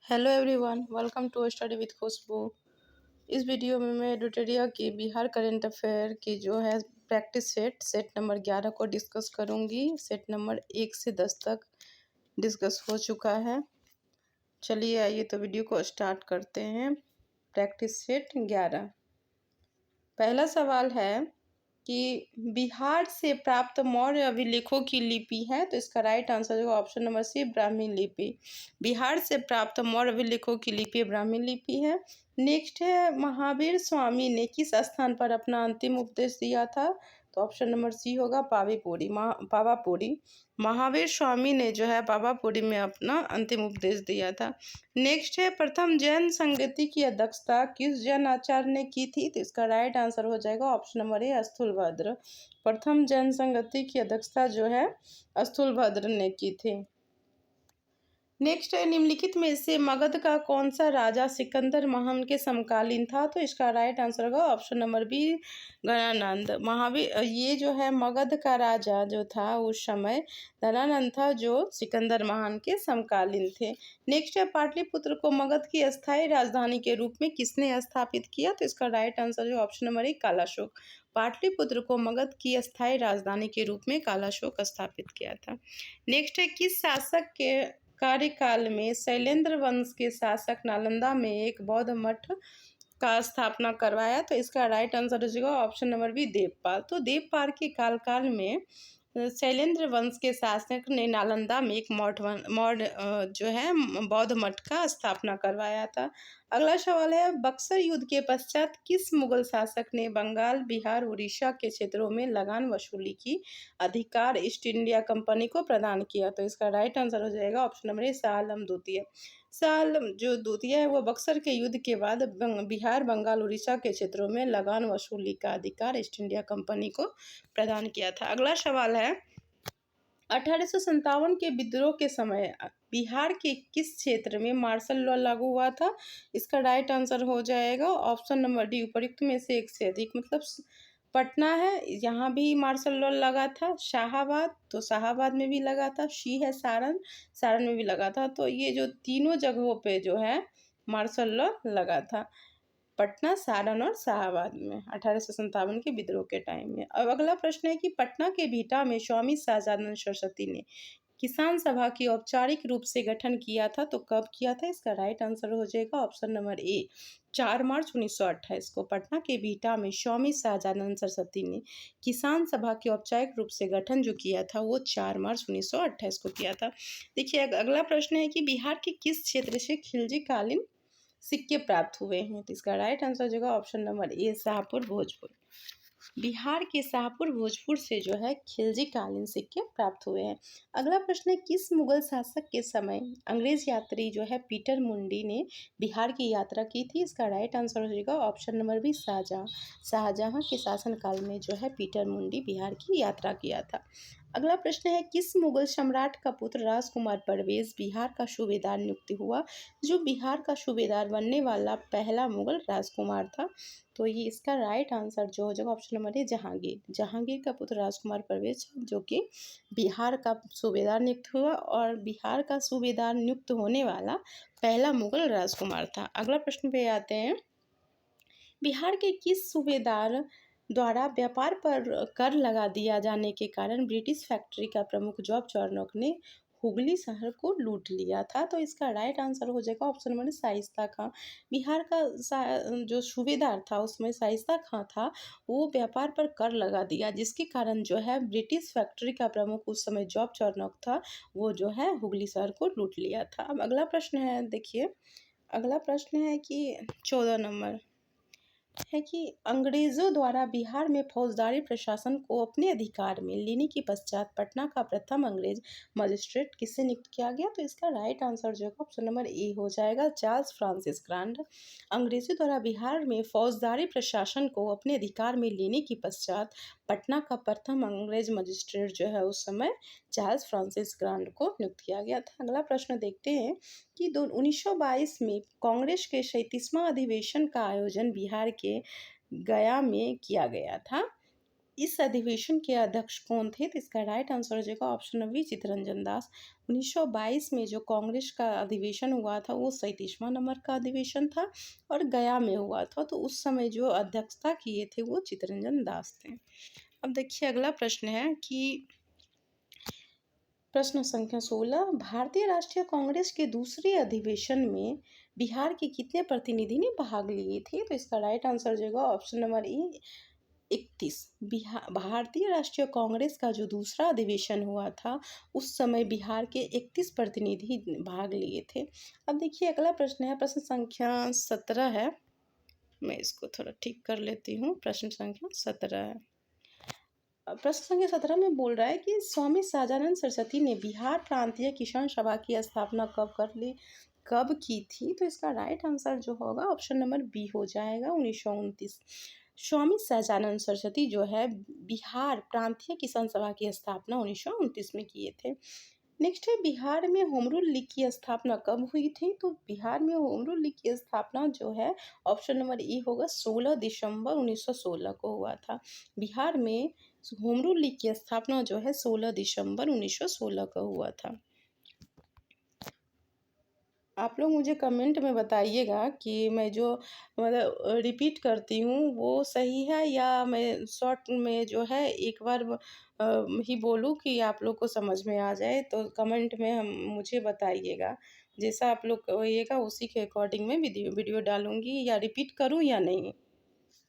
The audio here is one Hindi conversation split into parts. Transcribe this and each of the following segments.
Hello everyone, welcome to study with Khushbu. इस वीडियो में मैं एडिटोरिया की बिहार करंट अफेयर की जो है प्रैक्टिस सेट नंबर 11 को डिस्कस करूंगी। सेट नंबर 1 से 10 तक डिस्कस हो चुका है। चलिए आइए तो वीडियो को स्टार्ट करते हैं। प्रैक्टिस सेट 11, पहला सवाल है कि बिहार से प्राप्त मौर्य अभिलेखों की लिपि है, तो इसका राइट आंसर जो ऑप्शन नंबर सी ब्राह्मी लिपि। बिहार से प्राप्त मौर्य अभिलेखों की लिपि ब्राह्मी लिपि है। नेक्स्ट है, महावीर स्वामी ने किस स्थान पर अपना अंतिम उपदेश दिया था, तो ऑप्शन नंबर सी होगा पावापुरी। महावीर स्वामी ने जो है पावापुरी में अपना अंतिम उपदेश दिया था। नेक्स्ट है, प्रथम जैन संगति की अध्यक्षता किस जैन आचार्य ने की थी, तो इसका राइट आंसर हो जाएगा ऑप्शन नंबर ए स्थूलभद्र। प्रथम जैन संगति की अध्यक्षता जो है स्थूलभद्र ने की थी। नेक्स्ट है, निम्नलिखित में से मगध का कौन सा राजा सिकंदर महान के समकालीन था, तो इसका राइट आंसर होगा ऑप्शन नंबर बी गणानंद। महावीर ये जो है मगध का राजा जो था उस समय गणानंद था, जो सिकंदर महान के समकालीन थे। नेक्स्ट है, पाटलिपुत्र को मगध की अस्थायी राजधानी के रूप में किसने स्थापित किया, तो इसका राइट आंसर जो option number A Kalashoka. Pataliputra को मगध की अस्थायी राजधानी के रूप में कालाशोक स्थापित किया था। नेक्स्ट है, किस शासक के कार्यकाल में शैलेंद्र वंश के शासक नालंदा में एक बौद्ध मठ का स्थापना करवाया, तो इसका राइट आंसर हो जाएगा ऑप्शन नंबर बी देवपाल। तो देवपाल के काल में शैलेंद्र वंश के शासक ने नालंदा में एक जो है बौद्ध मठ का स्थापना करवाया था। अगला सवाल है, बक्सर युद्ध के पश्चात किस मुगल शासक ने बंगाल, बिहार, उड़ीसा के क्षेत्रों में लगान वसूली की अधिकार ईस्ट इंडिया कंपनी को प्रदान किया, तो इसका राइट आंसर हो जाएगा option number A Shah Alam द्वितीय। शाह आलम जो द्वितीय है वो बक्सर के युद्ध के बाद बिहार, बंगाल, उड़ीसा के क्षेत्रों में लगान वसूली का अधिकार ईस्ट इंडिया कंपनी को प्रदान किया था। अगला सवाल है, 1857 के विद्रोह के समय बिहार के किस क्षेत्र में मार्शल लॉ लागू हुआ था, इसका राइट आंसर हो जाएगा ऑप्शन नंबर डी उपयुक्त में से एक से अधिक। मतलब पटना है, यहाँ भी मार्शल लॉ लगा था। शाहाबाद, तो शाहाबाद में भी लगा था। शी है सारण, सारण में भी लगा था। तो ये जो तीनों जगहों पे जो है मार्शल लॉ लगा था, पटना, सारण और शाहाबाद में 1857 के विद्रोह के टाइम में। अब अगला प्रश्न है कि पटना के बिहटा में स्वामी सहजानंद सरस्वती ने किसान सभा की औपचारिक रूप से गठन किया था, तो कब किया था, इसका राइट आंसर हो जाएगा ऑप्शन नंबर ए 4 मार्च 1928 को। पटना के बिहटा में स्वामी सहजानंद सरस्वती ने किसान सभा के औपचारिक रूप से गठन जो किया था वो 4 मार्च 1928 को किया था। देखिए अगला प्रश्न है कि बिहार के किस क्षेत्र से खिलजी कालीन सिक्के प्राप्त हुए हैं, तो इसका राइट आंसर हो जाएगा option number A Shahpur Bhojpur. Bihar के शाहपुर भोजपुर से जो है खिलजी कालीन सिक्के प्राप्त हुए हैं। अगला प्रश्न है, किस मुगल शासक के समय अंग्रेज यात्री जो है पीटर मुंडी ने बिहार की यात्रा की थी, इसका राइट आंसर हो जाएगा option number B Shahjahan. Shahjahan के शासनकाल में जो है पीटर मुंडी बिहार की यात्रा किया था। अगला प्रश्न है, किस मुगल सम्राट का पुत्र राजकुमार परवेज बिहार का सूबेदार नियुक्त हुआ, जो बिहार का सूबेदार बनने वाला पहला मुगल राजकुमार था, तो ये इसका राइट आंसर जो हो जाएगा option number A Jahangir. Jahangir का पुत्र राजकुमार परवेज जो कि बिहार का सूबेदार नियुक्त हुआ और बिहार का सूबेदार नियुक्त होने वाला पहला मुगल राजकुमार था। अगला प्रश्न पे आते हैं, बिहार के किस सूबेदार द्वारा व्यापार पर कर लगा दिया जाने के कारण ब्रिटिश फैक्ट्री का प्रमुख जॉब चार्नोक ने हुगली शहर को लूट लिया था, तो इसका राइट आंसर हो जाएगा ऑप्शन नंबर शाइस्ता खां। बिहार का जो सूबेदार था उसमें शाइस्ता खां था, वो व्यापार पर कर लगा दिया जिसके कारण जो है ब्रिटिश फैक्ट्री का प्रमुख उस समय जॉब चार्नोक था, वो जो है हुगली शहर को लूट लिया था। अब अगला प्रश्न है, देखिए अगला प्रश्न है कि 14 नंबर है कि अंग्रेजों द्वारा बिहार में फौजदारी प्रशासन को अपने अधिकार में लेने के पश्चात पटना का प्रथम अंग्रेज मजिस्ट्रेट किससे नियुक्त किया गया, तो इसका राइट आंसर जो है ऑप्शन नंबर ए हो जाएगा चार्ल्स फ्रांसिस ग्रांट। अंग्रेजों द्वारा बिहार में फौजदारी प्रशासन को अपने अधिकार में लेने के पश्चात पटना का प्रथम अंग्रेज मजिस्ट्रेट जो है उस समय चार्ल्स फ्रांसिस ग्रांट को नियुक्त किया गया था। अगला प्रश्न देखते हैं कि 1922 में कांग्रेस के 37वां अधिवेशन का आयोजन बिहार के गया में किया गया था। इस अधिवेशन के अध्यक्ष कौन थे? तो इसका राइट आंसर हो जाएगा option number B, Chittaranjan Das. 1922 में जो कांग्रेस का अधिवेशन हुआ था वो 37वां नंबर का अधिवेशन था और गया में हुआ था। तो उस समय जो अध्यक्षता किए थे वो चित्तरंजन दास थे। अब देखिए अगला प्रश्न है कि प्रश्न संख्या 16, भारतीय राष्ट्रीय कांग्रेस के दूसरे अधिवेशन में बिहार के कितने प्रतिनिधि ने भाग लिए थे? तो इसका राइट आंसर हो जाएगा ऑप्शन नंबर ए, 31। भारतीय राष्ट्रीय कांग्रेस का जो दूसरा अधिवेशन हुआ था उस समय बिहार के 31 प्रतिनिधि भाग लिए थे। अब देखिए अगला प्रश्न है, प्रश्न संख्या 17 है। मैं इसको थोड़ा ठीक कर लेती हूँ। प्रश्न संख्या 17 है। प्रश्न संख्या 17 में बोल रहा है कि स्वामी सहजानंद सरस्वती ने बिहार प्रांतीय किसान सभा की स्थापना कब की थी? तो इसका राइट आंसर जो होगा ऑप्शन नंबर बी हो जाएगा, 1929। स्वामी सहजानंद सरस्वती जो है बिहार प्रांतीय किसान सभा की स्थापना 1929 में किए थे। नेक्स्ट है, बिहार में होम रूल लीग की स्थापना कब हुई थी? तो बिहार में होम रूल लीग की स्थापना जो है ऑप्शन नंबर ई होगा, 16 दिसंबर 1916 को हुआ था। बिहार में होम रूल लीग की स्थापना जो है 16 दिसंबर 1916 को हुआ था। आप लोग मुझे कमेंट में बताइएगा कि मैं जो मतलब रिपीट करती हूँ वो सही है या मैं शॉर्ट में जो है एक बार ही बोलूँ कि आप लोग को समझ में आ जाए। तो कमेंट में हम मुझे बताइएगा, जैसा आप लोग कहिएगा उसी के अकॉर्डिंग मैं वीडियो डालूँगी, या रिपीट करूँ या नहीं।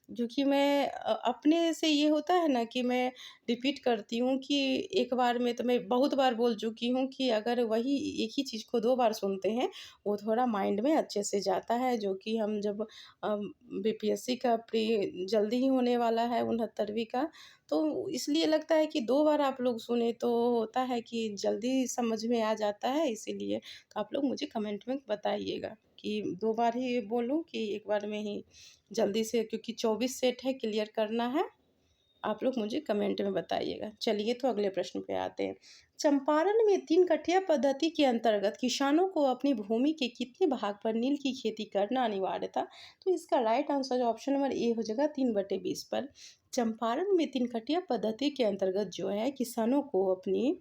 क्योंकि मैं अपने से ये होता है ना कि मैं रिपीट करती हूँ कि एक बार में तो मैं बहुत बार बोल चुकी हूँ कि अगर वही एक ही चीज़ को 2 बार सुनते हैं, वो थोड़ा माइंड में अच्छे से जाता है, जो कि हम जब बीपीएससी का प्री जल्दी ही होने वाला है 69वीं का, तो इसलिए लगता है कि 2 बार आप लोग सुने तो होता है कि जल्दी समझ में आ जाता है, इसीलिए। तो आप लोग मुझे कमेंट में बताइएगा कि 2 बार ही बोलूँ कि 1 बार में ही जल्दी से, क्योंकि 24 सेट है, क्लियर करना है। आप लोग मुझे कमेंट में बताइएगा। चलिए तो अगले प्रश्न पे आते हैं। चंपारण में 3 कठिया पद्धति के अंतर्गत किसानों को अपनी भूमि के कितने भाग पर नील की खेती करना अनिवार्य था? तो इसका right answer option number A हो जाएगा, 3/20 पर। चंपारण में 3 कठिया पद्धति के अंतर्गत जो है किसानों को अपनी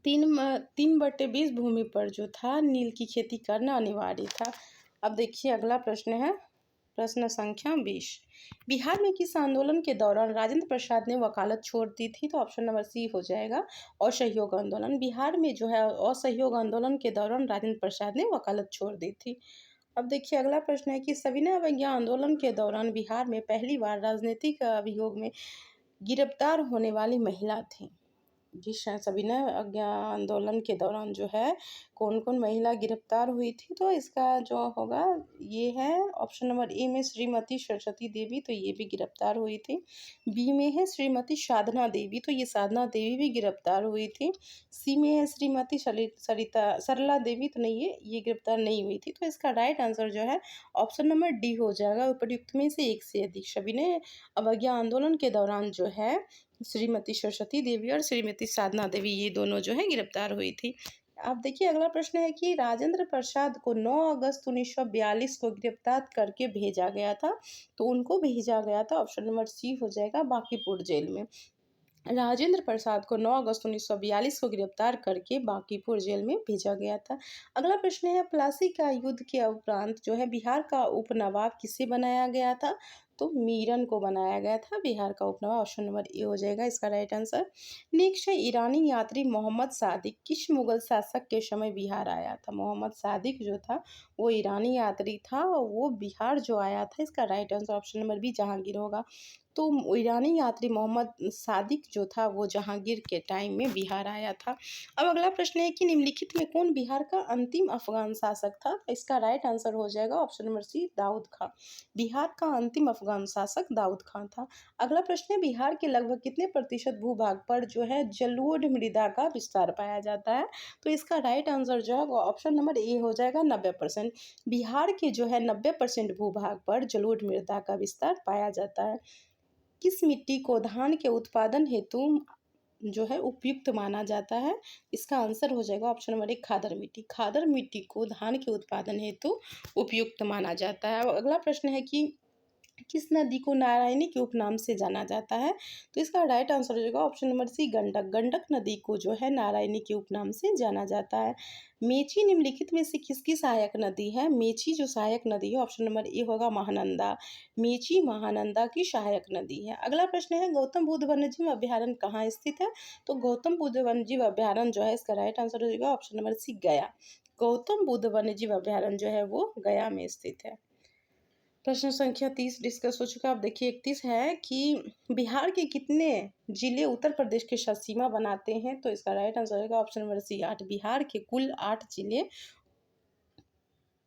3/20 भूमि पर जो था नील की खेती करना अनिवार्य था। अब देखिए अगला प्रश्न है, प्रश्न संख्या 20। बिहार में किस आंदोलन के दौरान राजेंद्र प्रसाद ने वकालत छोड़ दी थी? तो ऑप्शन नंबर सी हो जाएगा, असहयोग आंदोलन। बिहार में जो है असहयोग आंदोलन के दौरान राजेंद्र प्रसाद ने वकालत छोड़ दी थी। अब देखिए अगला प्रश्न है कि सविनय अवज्ञा आंदोलन के दौरान बिहार में पहली बार राजनीतिक अभियोग में गिरफ्तार होने वाली महिला थी। जिस सविनय अवज्ञा आंदोलन के दौरान जो है कौन कौन महिला गिरफ्तार हुई थी? तो इसका जो होगा ये है ऑप्शन नंबर ए में श्रीमती सरस्वती देवी, तो ये भी गिरफ्तार हुई थी। बी में है श्रीमती साधना देवी, तो ये साधना देवी भी गिरफ्तार हुई थी। सी में है श्रीमती सरिता सरला देवी, तो नहीं, ये गिरफ्तार नहीं हुई थी। तो इसका राइट आंसर जो है ऑप्शन नंबर डी हो जाएगा, उपयुक्त में से एक से अधिक। सविनय अवज्ञा आंदोलन के दौरान जो है श्रीमती सरस्वती देवी और श्रीमती साधना देवी, ये दोनों जो है गिरफ्तार हुई थी। आप देखिए अगला प्रश्न है कि राजेंद्र प्रसाद को 9 अगस्त 1942 को गिरफ्तार करके भेजा गया था। तो उनको भेजा गया था, ऑप्शन नंबर सी हो जाएगा, बांकीपुर जेल में। राजेंद्र प्रसाद को 9 अगस्त 1942 को गिरफ्तार करके बांकीपुर जेल में भेजा गया था। अगला प्रश्न है, प्लासी का युद्ध के उपरांत जो है बिहार का उपनवाब किसे बनाया गया था? तो मीरन को बनाया गया था बिहार का उपनवाब। ऑप्शन नंबर ए हो जाएगा इसका राइट आंसर। नेक्स्ट है, ईरानी यात्री मोहम्मद सादिक किस मुगल शासक के समय बिहार आया था? मोहम्मद सादिक जो था वो ईरानी यात्री था और वो बिहार जो आया था, इसका right answer option number B, Jahangir होगा। तो ईरानी यात्री मोहम्मद सादिक जो था वो जहांगीर के टाइम में बिहार आया था। अब अगला प्रश्न है कि निम्नलिखित में कौन बिहार का अंतिम अफगान शासक था? तो इसका राइट आंसर हो जाएगा ऑप्शन नंबर सी, दाऊद खां। बिहार का अंतिम अफगान शासक दाऊद खां था। अगला प्रश्न है, बिहार के लगभग कितने प्रतिशत भूभाग पर जो है जलोढ़ मृदा का विस्तार पाया जाता है? तो इसका राइट आंसर जो है वो ऑप्शन नंबर ए हो जाएगा, 90%। बिहार के जो है 90% भूभाग पर जलोढ़ मृदा का विस्तार पाया जाता है। किस मिट्टी को धान के उत्पादन हेतु जो है उपयुक्त माना जाता है? इसका आंसर हो जाएगा ऑप्शन नंबर एक, खादर मिट्टी। खादर मिट्टी को धान के उत्पादन हेतु उपयुक्त माना जाता है। अगला प्रश्न है कि किस नदी को नारायणी के उपनाम से जाना जाता है? तो इसका राइट आंसर हो जाएगा option number C, Gandak. Gandak नदी को जो है नारायणी के उपनाम से जाना जाता है। मेची निम्नलिखित में से किसकी सहायक नदी है? मेची जो सहायक नदी है, ऑप्शन नंबर ए होगा महानंदा। मेची महानंदा की सहायक नदी है। अगला प्रश्न है, गौतम बुद्ध वन्यजीव अभ्यारण्य कहाँ स्थित है? तो गौतम बुद्ध वन्यजीव अभ्यारण्य जो है, इसका राइट आंसर हो जाएगा ऑप्शन नंबर सी, गया। गौतम बुद्ध वन्यजीव अभ्यारण्य जो है वो गया में स्थित है। प्रश्न संख्या 30 डिस्कस हो चुका है। अब देखिए 31 है कि बिहार के कितने जिले उत्तर प्रदेश के साथ सीमा बनाते हैं? तो इसका राइट आंसर होगा ऑप्शन नंबर सी, 8। बिहार के कुल 8 जिले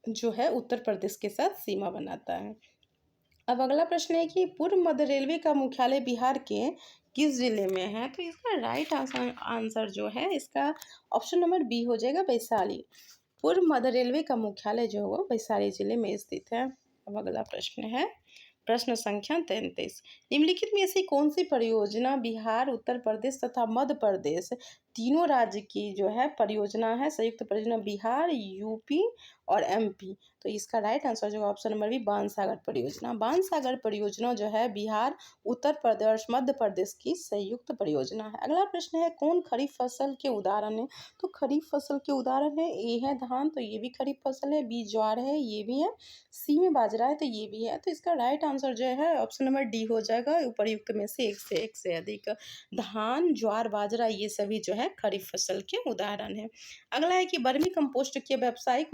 जो है उत्तर प्रदेश के साथ सीमा बनाता है। अब अगला प्रश्न है कि पूर्व मध्य रेलवे का मुख्यालय बिहार के किस जिले में है? तो इसका राइट आंसर जो है इसका ऑप्शन नंबर बी हो जाएगा, वैशाली। पूर्व मध्य रेलवे का मुख्यालय जो है वैशाली जिले में स्थित है। अब अगला प्रश्न है प्रश्न संख्या 33, निम्नलिखित में से कौन सी परियोजना बिहार, उत्तर प्रदेश तथा मध्य प्रदेश तीनों राज्य की जो है परियोजना है? संयुक्त परियोजना बिहार, यूपी और एमपी। तो इसका राइट आंसर जो ऑप्शन नंबर बी, बाणसागर परियोजना। बाणसागर परियोजना जो है बिहार, उत्तर प्रदेश, मध्य प्रदेश की संयुक्त परियोजना है। अगला प्रश्न है, कौन खरीफ फसल के उदाहरण है? तो खरीफ फसल के उदाहरण है, ए है धान, तो ये भी खरीफ फसल है, बी ज्वार है, ये भी है, सी में बाजरा है, तो ये भी है। तो इसका राइट आंसर जो है ऑप्शन नंबर डी हो जाएगा, उपर्युक्त में से एक से अधिक। धान, ज्वार, बाजरा ये सभी जो है खरीफ फसल के उदाहरण है। अगला है कि बर्मी कंपोस्ट के व्यावसायिक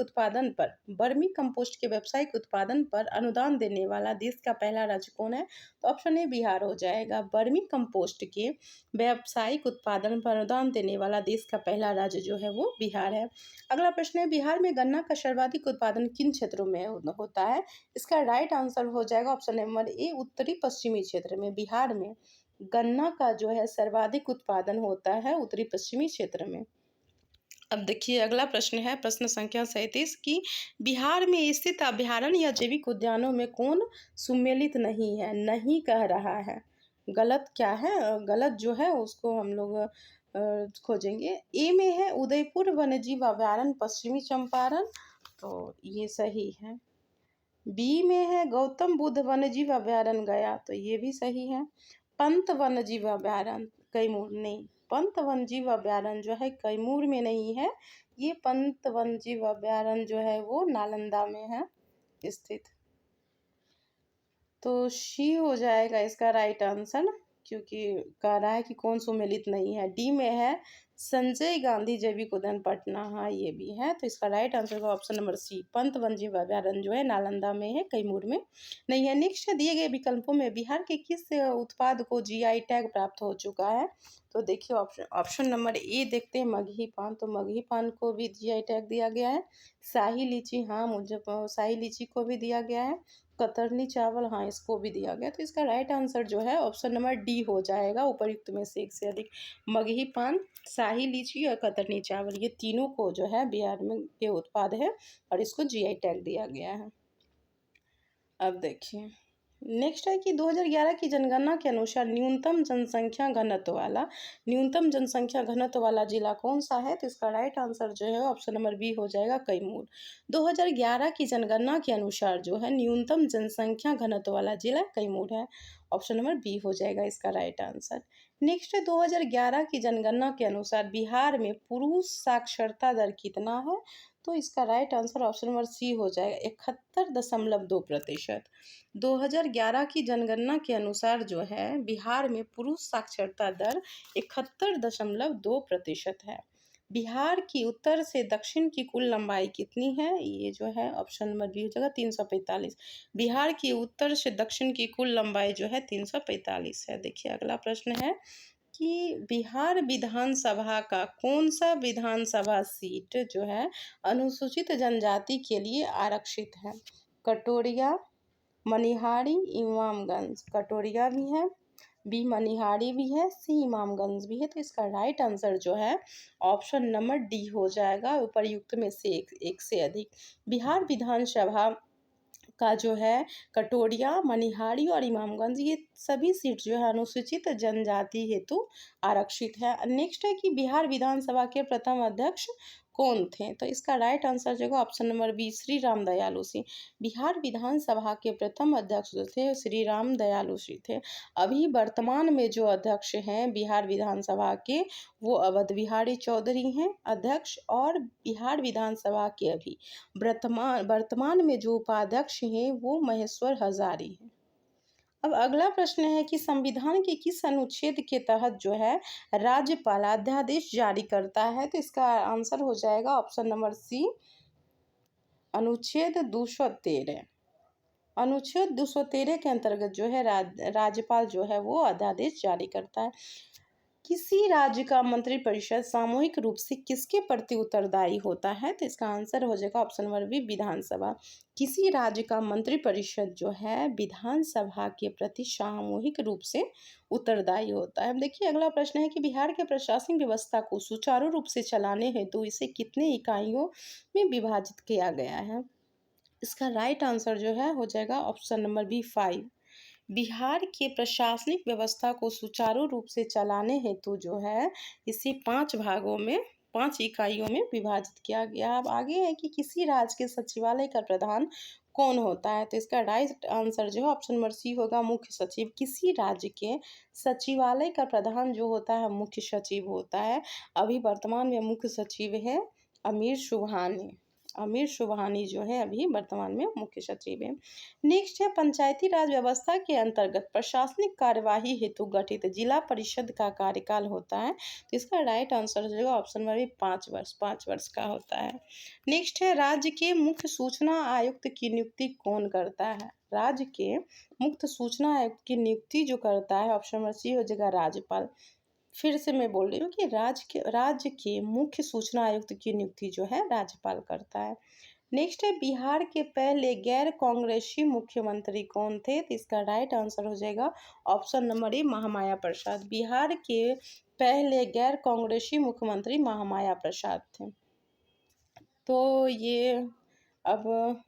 उत्पादन पर अनुदान देने वाला देश का पहला राज्य कौन है? तो ऑप्शन ए बिहार हो जाएगा। बर्मी कंपोस्ट के व्यावसायिक उत्पादन पर अनुदान देने वाला देश का पहला राज्य जो है वो बिहार है। अगला प्रश्न है, बिहार में गन्ना का सर्वाधिक उत्पादन किन क्षेत्रों में होता है? इसका राइट आंसर हो जाएगा ऑप्शन नंबर ए, उत्तरी पश्चिमी क्षेत्र में। बिहार में गन्ना का जो है सर्वाधिक उत्पादन होता है उत्तरी पश्चिमी क्षेत्र में। अब देखिए अगला प्रश्न है प्रश्न संख्या 37 की बिहार में स्थित अभ्यारण्य या जैविक उद्यानों में कौन सम्मिलित नहीं है? नहीं कह रहा है, गलत क्या है? गलत जो है उसको हम लोग खोजेंगे। ए में है उदयपुर वन्यजीव अभ्यारण्य पश्चिमी चंपारण, तो ये सही है। बी में है गौतम बुद्ध वन्यजीव अभ्यारण्य गया, तो ये भी सही है। पंत वन्यजीव अभ्यारण्य कैमूर, नहीं, पंत वन्यजीव अभ्यारण्य जो है कैमूर में नहीं है, ये पंत वन्यजीव अभ्यारण्य जो है वो नालंदा में है स्थित। तो सी हो जाएगा इसका राइट आंसर, क्योंकि कह रहा है कि कौन सम्मिलित नहीं है। डी में है संजय गांधी जैविक उद्यान पटना, हाँ ये भी है। तो इसका राइट आंसर का ऑप्शन नंबर सी, पंत वन्यजीव अभ्यारण्य जो है नालंदा में है, कैमूर में नहीं है। नेक्स्ट दिए गए विकल्पों में बिहार के किस उत्पाद को जीआई टैग प्राप्त हो चुका है? तो देखिए ऑप्शन नंबर ए देखते हैं, मगही पान। तो मगही पान को भी जीआई टैग दिया गया है। शाही लीची, हाँ मुझे शाही लीची को भी दिया गया है। कतरनी चावल, हाँ इसको भी दिया गया। तो इसका राइट आंसर जो है ऑप्शन नंबर डी हो जाएगा, उपर्युक्त में से एक से अधिक। मगही पान, शाही लीची और कतरनी चावल ये तीनों को जो है बिहार में के उत्पाद है और इसको जीआई टैग दिया गया है। अब देखिए नेक्स्ट है कि 2011 की जनगणना के अनुसार न्यूनतम जनसंख्या घनत्व वाला जिला कौन सा है? तो इसका राइट आंसर जो है ऑप्शन नंबर बी हो जाएगा, कैमूर। 2011 की जनगणना के अनुसार जो है न्यूनतम जनसंख्या घनत्व वाला जिला कैमूर है, ऑप्शन नंबर बी हो जाएगा इसका राइट आंसर। नेक्स्ट है 2011 की जनगणना के अनुसार बिहार में पुरुष साक्षरता दर कितना है? तो इसका right answer option number C हो जाएगा, 71.2%। 2011 की जनगणना के अनुसार जो है बिहार में पुरुष साक्षरता दर 71.2% है। बिहार की उत्तर से दक्षिण की कुल लंबाई कितनी है? ये जो है ऑप्शन नंबर बी हो जाएगा, 345। बिहार की उत्तर से दक्षिण की कुल लंबाई जो है 345 है। देखिए अगला प्रश्न है कि बिहार विधानसभा का कौन सा विधानसभा सीट जो है अनुसूचित जनजाति के लिए आरक्षित है? कटोरिया, मनिहारी, इमामगंज। कटोरिया भी है, बी मनिहारी भी है, सी इमामगंज भी है। तो इसका राइट आंसर जो है ऑप्शन नंबर डी हो जाएगा, उपर्युक्त में से एक से अधिक। बिहार विधानसभा का जो है कटोरिया, मनिहारी और इमामगंज ये सभी सीट जो है अनुसूचित जनजाति हेतु आरक्षित है। नेक्स्ट है कि बिहार विधानसभा के प्रथम अध्यक्ष कौन थे? तो इसका राइट आंसर जो है option number B Shri Ram Dayalu Singh. Bihar विधानसभा के प्रथम अध्यक्ष जो थे श्री राम दयालु सिंह थे। अभी वर्तमान में जो अध्यक्ष हैं बिहार विधानसभा के वो अवध बिहारी चौधरी हैं अध्यक्ष, और बिहार विधानसभा के अभी वर्तमान वर्तमान में जो उपाध्यक्ष हैं वो महेश्वर हजारी हैं। अब अगला प्रश्न है कि संविधान के किस अनुच्छेद के तहत जो है राज्यपाल अध्यादेश जारी करता है? तो इसका आंसर हो जाएगा ऑप्शन नंबर सी अनुच्छेद 213। अनुच्छेद 213 के अंतर्गत जो है राज्यपाल जो है वो अध्यादेश जारी करता है। किसी राज्य का मंत्रिपरिषद सामूहिक रूप से किसके प्रति उत्तरदायी होता है? तो इसका आंसर हो जाएगा ऑप्शन नंबर बी विधानसभा। किसी राज्य का मंत्रिपरिषद जो है विधानसभा के प्रति सामूहिक रूप से उत्तरदायी होता है। अब देखिए अगला प्रश्न है कि बिहार के प्रशासनिक व्यवस्था को सुचारू रूप से चलाने हेतु इसे कितने इकाइयों में विभाजित किया गया है? इसका राइट आंसर जो है हो जाएगा ऑप्शन नंबर बी 5। बिहार के प्रशासनिक व्यवस्था को सुचारू रूप से चलाने हेतु जो है इसे 5 भागों में 5 इकाइयों में विभाजित किया गया। अब आगे है कि किसी राज्य के सचिवालय का प्रधान कौन होता है? तो इसका राइट आंसर जो है ऑप्शन नंबर सी होगा मुख्य सचिव। किसी राज्य के सचिवालय का प्रधान जो होता है मुख्य सचिव होता है। अभी वर्तमान में मुख्य सचिव है अमीर सुबहानी। अमीर सुबहानी जो है अभी वर्तमान में मुख्य सचिव है। नेक्स्ट है पंचायती राज व्यवस्था के अंतर्गत प्रशासनिक कार्यवाही हेतु गठित जिला परिषद का कार्यकाल होता है। तो इसका राइट आंसर जो है ऑप्शन नंबर बी 5 वर्ष का होता है। नेक्स्ट है राज्य के मुख्य सूचना आयुक्त की नियुक्ति कौन करता है? राज्य के मुख्य सूचना आयुक्त की नियुक्ति जो करता है ऑप्शन नंबर सी हो जाएगा राज्यपाल। फिर से मैं बोल रही हूँ कि राज्य के मुख्य सूचना आयुक्त की नियुक्ति जो है राज्यपाल करता है। नेक्स्ट है बिहार के पहले गैर कांग्रेसी मुख्यमंत्री कौन थे? तो इसका राइट आंसर हो जाएगा ऑप्शन नंबर ए महामाया प्रसाद। बिहार के पहले गैर कांग्रेसी मुख्यमंत्री महामाया प्रसाद थे। तो ये अब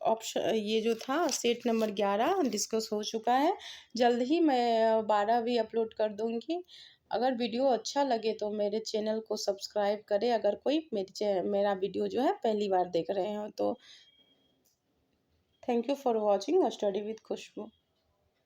ऑप्शन ये जो था सेट नंबर 11 डिस्कस हो चुका है। जल्द ही मैं 12 भी अपलोड कर दूंगी। अगर वीडियो अच्छा लगे तो मेरे चैनल को सब्सक्राइब करें, अगर कोई मेरा वीडियो जो है पहली बार देख रहे हो तो। Thank you for watching study with Khushboo.